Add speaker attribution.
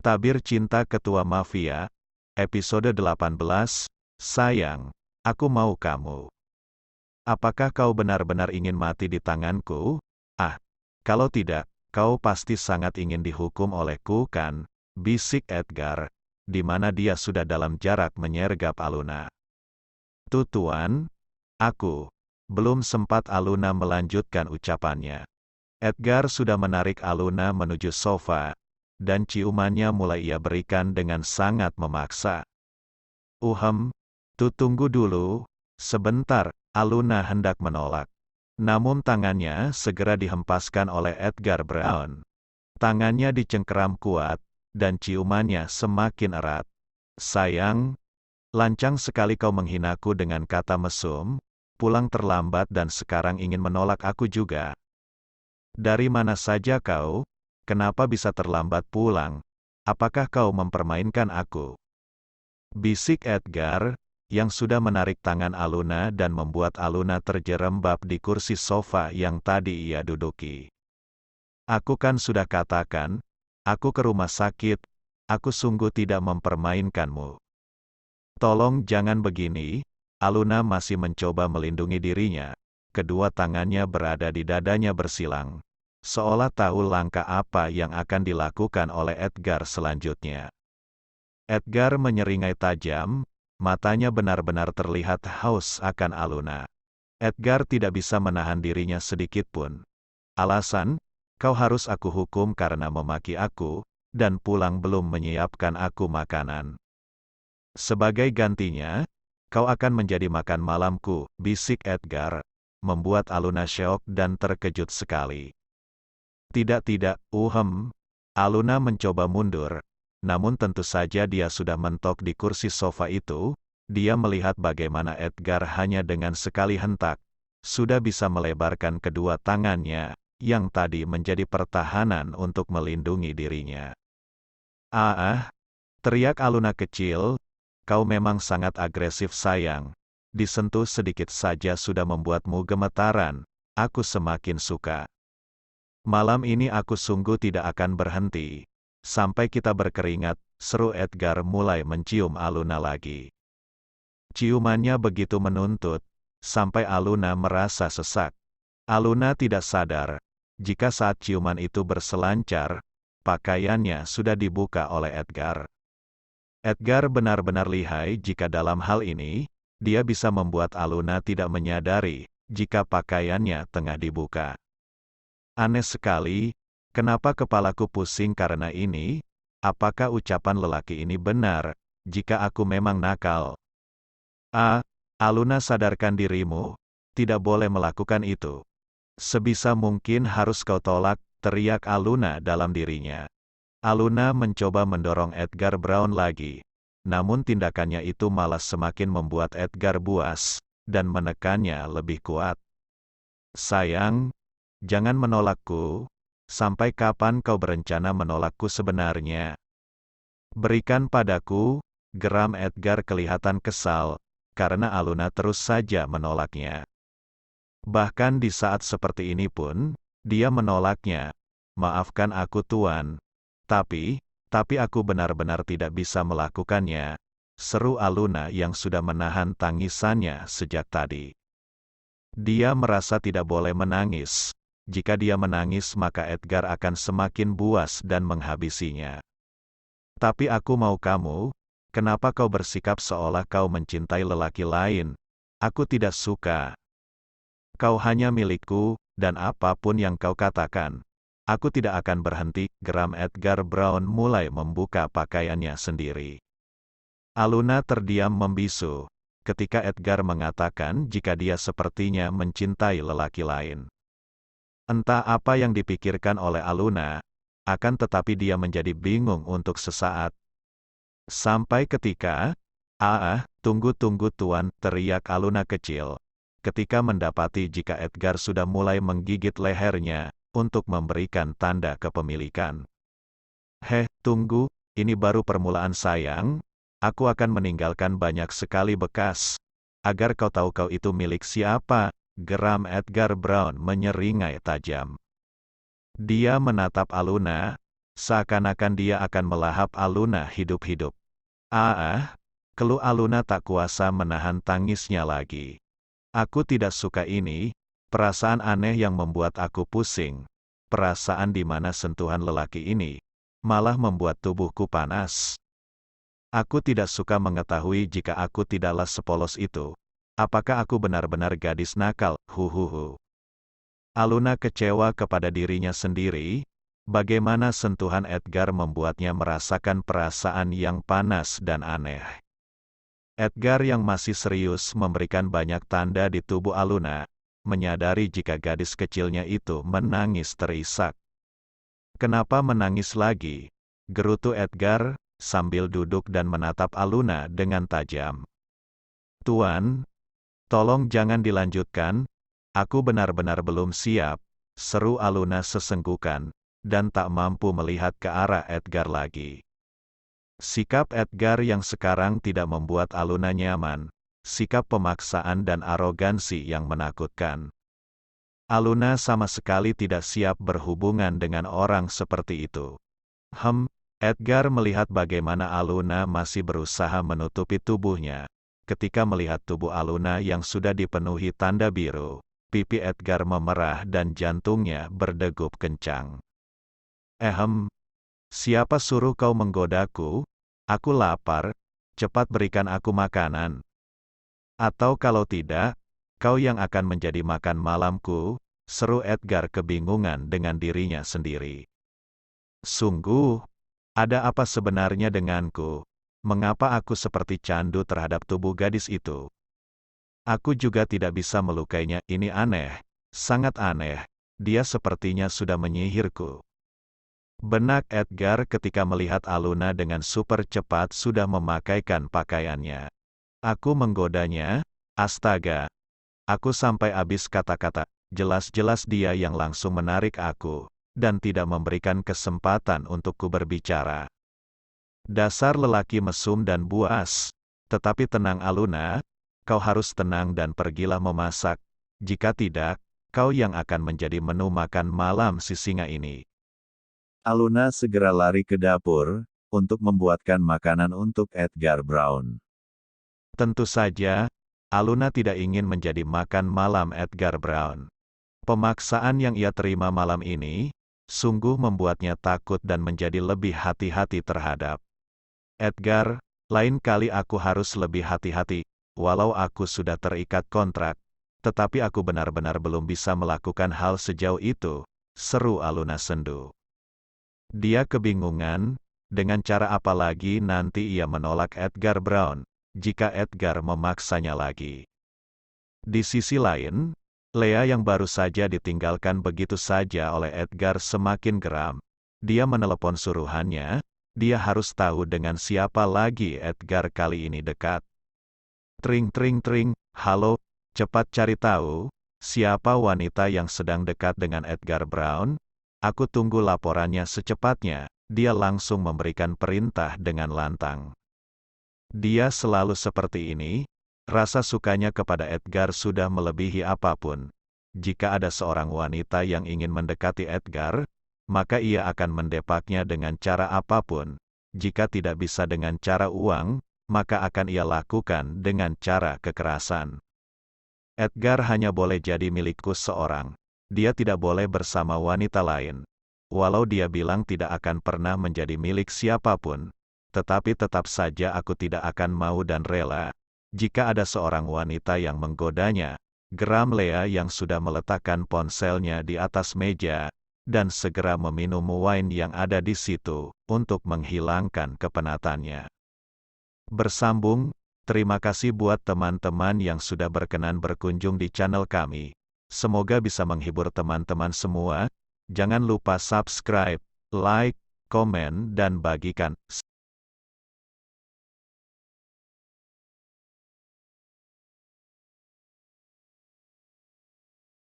Speaker 1: Tabir Cinta Ketua Mafia, episode 18, Sayang, aku mau kamu. Apakah kau benar-benar ingin mati di tanganku? Ah, kalau tidak, kau pasti sangat ingin dihukum olehku kan? Bisik Edgar, di mana dia sudah dalam jarak menyergap Aluna. Tuan, aku. Belum sempat Aluna melanjutkan ucapannya. Edgar sudah menarik Aluna menuju sofa, dan ciumannya mulai ia berikan dengan sangat memaksa. Tunggu dulu, sebentar, Aluna hendak menolak. Namun tangannya segera dihempaskan oleh Edgar Brown. Tangannya dicengkeram kuat, dan ciumannya semakin erat. Sayang, lancang sekali kau menghinaku dengan kata mesum, pulang terlambat dan sekarang ingin menolak aku juga. Dari mana saja kau? Kenapa bisa terlambat pulang? Apakah kau mempermainkan aku? Bisik Edgar, yang sudah menarik tangan Aluna dan membuat Aluna terjerembab di kursi sofa yang tadi ia duduki. Aku kan sudah katakan, aku ke rumah sakit, aku sungguh tidak mempermainkanmu. Tolong jangan begini, Aluna masih mencoba melindungi dirinya. Kedua tangannya berada di dadanya bersilang, seolah tahu langkah apa yang akan dilakukan oleh Edgar selanjutnya. Edgar menyeringai tajam, matanya benar-benar terlihat haus akan Aluna. Edgar tidak bisa menahan dirinya sedikit pun. Alasan, kau harus aku hukum karena memaki aku, dan pulang belum menyiapkan aku makanan. Sebagai gantinya, kau akan menjadi makan malamku, bisik Edgar, membuat Aluna syok dan terkejut sekali. Tidak, Aluna mencoba mundur, namun tentu saja dia sudah mentok di kursi sofa itu. Dia melihat bagaimana Edgar hanya dengan sekali hentak, sudah bisa melebarkan kedua tangannya, yang tadi menjadi pertahanan untuk melindungi dirinya. Teriak Aluna kecil, kau memang sangat agresif sayang, disentuh sedikit saja sudah membuatmu gemetaran, aku semakin suka. Malam ini aku sungguh tidak akan berhenti, sampai kita berkeringat, seru Edgar mulai mencium Aluna lagi. Ciumannya begitu menuntut, sampai Aluna merasa sesak. Aluna tidak sadar, jika saat ciuman itu berselancar, pakaiannya sudah dibuka oleh Edgar. Edgar benar-benar lihai jika dalam hal ini, dia bisa membuat Aluna tidak menyadari, jika pakaiannya tengah dibuka. Aneh sekali, kenapa kepalaku pusing karena ini? Apakah ucapan lelaki ini benar, jika aku memang nakal? Aluna sadarkan dirimu, tidak boleh melakukan itu. Sebisa mungkin harus kau tolak, teriak Aluna dalam dirinya. Aluna mencoba mendorong Edgar Brown lagi, namun tindakannya itu malah semakin membuat Edgar buas, dan menekannya lebih kuat. Sayang, jangan menolakku. Sampai kapan kau berencana menolakku sebenarnya? Berikan padaku, geram Edgar kelihatan kesal, karena Aluna terus saja menolaknya. Bahkan di saat seperti ini pun, dia menolaknya. Maafkan aku tuan, tapi aku benar-benar tidak bisa melakukannya, seru Aluna yang sudah menahan tangisannya sejak tadi. Dia merasa tidak boleh menangis. Jika dia menangis maka Edgar akan semakin buas dan menghabisinya. Tapi aku mau kamu, kenapa kau bersikap seolah kau mencintai lelaki lain? Aku tidak suka. Kau hanya milikku, dan apapun yang kau katakan, aku tidak akan berhenti, geram Edgar Brown mulai membuka pakaiannya sendiri. Aluna terdiam membisu, ketika Edgar mengatakan jika dia sepertinya mencintai lelaki lain. Entah apa yang dipikirkan oleh Aluna, akan tetapi dia menjadi bingung untuk sesaat. Sampai ketika, tunggu tuan, teriak Aluna kecil, ketika mendapati jika Edgar sudah mulai menggigit lehernya, untuk memberikan tanda kepemilikan. Tunggu, ini baru permulaan sayang, aku akan meninggalkan banyak sekali bekas, agar kau tahu kau itu milik siapa. Geram Edgar Brown menyeringai tajam. Dia menatap Aluna, Seakan-akan dia akan melahap Aluna hidup-hidup. Keluh Aluna tak kuasa menahan tangisnya lagi. Aku tidak suka ini, perasaan aneh yang membuat aku pusing. Perasaan di mana sentuhan lelaki ini malah membuat tubuhku panas. Aku tidak suka mengetahui jika aku tidaklah sepolos itu. Apakah aku benar-benar gadis nakal? Huhuhu. Aluna kecewa kepada dirinya sendiri. Bagaimana sentuhan Edgar membuatnya merasakan perasaan yang panas dan aneh. Edgar yang masih serius memberikan banyak tanda di tubuh Aluna, menyadari jika gadis kecilnya itu menangis terisak. Kenapa menangis lagi? Gerutu Edgar, sambil duduk dan menatap Aluna dengan tajam. Tuan, tolong jangan dilanjutkan, aku benar-benar belum siap, seru Aluna sesenggukan, dan tak mampu melihat ke arah Edgar lagi. Sikap Edgar yang sekarang tidak membuat Aluna nyaman, sikap pemaksaan dan arogansi yang menakutkan. Aluna sama sekali tidak siap berhubungan dengan orang seperti itu. Edgar melihat bagaimana Aluna masih berusaha menutupi tubuhnya. Ketika melihat tubuh Aluna yang sudah dipenuhi tanda biru, pipi Edgar memerah dan jantungnya berdegup kencang. Siapa suruh kau menggodaku? Aku lapar, cepat berikan aku makanan. Atau kalau tidak, kau yang akan menjadi makan malamku, seru Edgar kebingungan dengan dirinya sendiri. Sungguh, ada apa sebenarnya denganku? Mengapa aku seperti candu terhadap tubuh gadis itu? Aku juga tidak bisa melukainya, ini aneh, sangat aneh, dia sepertinya sudah menyihirku. Benak Edgar ketika melihat Aluna dengan super cepat sudah memakaikan pakaiannya. Aku menggodanya, astaga. Aku sampai habis kata-kata, jelas-jelas dia yang langsung menarik aku, dan tidak memberikan kesempatan untukku berbicara. Dasar lelaki mesum dan buas. Tetapi tenang Aluna, kau harus tenang dan pergilah memasak. Jika tidak, kau yang akan menjadi menu makan malam si singa ini. Aluna segera lari ke dapur, untuk membuatkan makanan untuk Edgar Brown. Tentu saja, Aluna tidak ingin menjadi makan malam Edgar Brown. Pemaksaan yang ia terima malam ini, sungguh membuatnya takut dan menjadi lebih hati-hati terhadap Edgar. Lain kali aku harus lebih hati-hati, walau aku sudah terikat kontrak, tetapi aku benar-benar belum bisa melakukan hal sejauh itu, seru Aluna sendu. Dia kebingungan, dengan cara apa lagi nanti ia menolak Edgar Brown, jika Edgar memaksanya lagi. Di sisi lain, Lea yang baru saja ditinggalkan begitu saja oleh Edgar semakin geram. Dia menelepon suruhannya, dia harus tahu dengan siapa lagi Edgar kali ini dekat. Tring tring tring, halo, cepat cari tahu, siapa wanita yang sedang dekat dengan Edgar Brown? Aku tunggu laporannya secepatnya, dia langsung memberikan perintah dengan lantang. Dia selalu seperti ini, rasa sukanya kepada Edgar sudah melebihi apapun. Jika ada seorang wanita yang ingin mendekati Edgar, maka ia akan mendepaknya dengan cara apapun. Jika tidak bisa dengan cara uang, maka akan ia lakukan dengan cara kekerasan. Edgar hanya boleh jadi milikku seorang. Dia tidak boleh bersama wanita lain. Walau dia bilang tidak akan pernah menjadi milik siapapun, tetapi tetap saja aku tidak akan mau dan rela. Jika ada seorang wanita yang menggodanya, geram Lea yang sudah meletakkan ponselnya di atas meja, dan segera meminum wine yang ada di situ, untuk menghilangkan kepenatannya. Bersambung, terima kasih buat teman-teman yang sudah berkenan berkunjung di channel kami. Semoga bisa menghibur teman-teman semua. Jangan lupa subscribe, like, komen dan bagikan.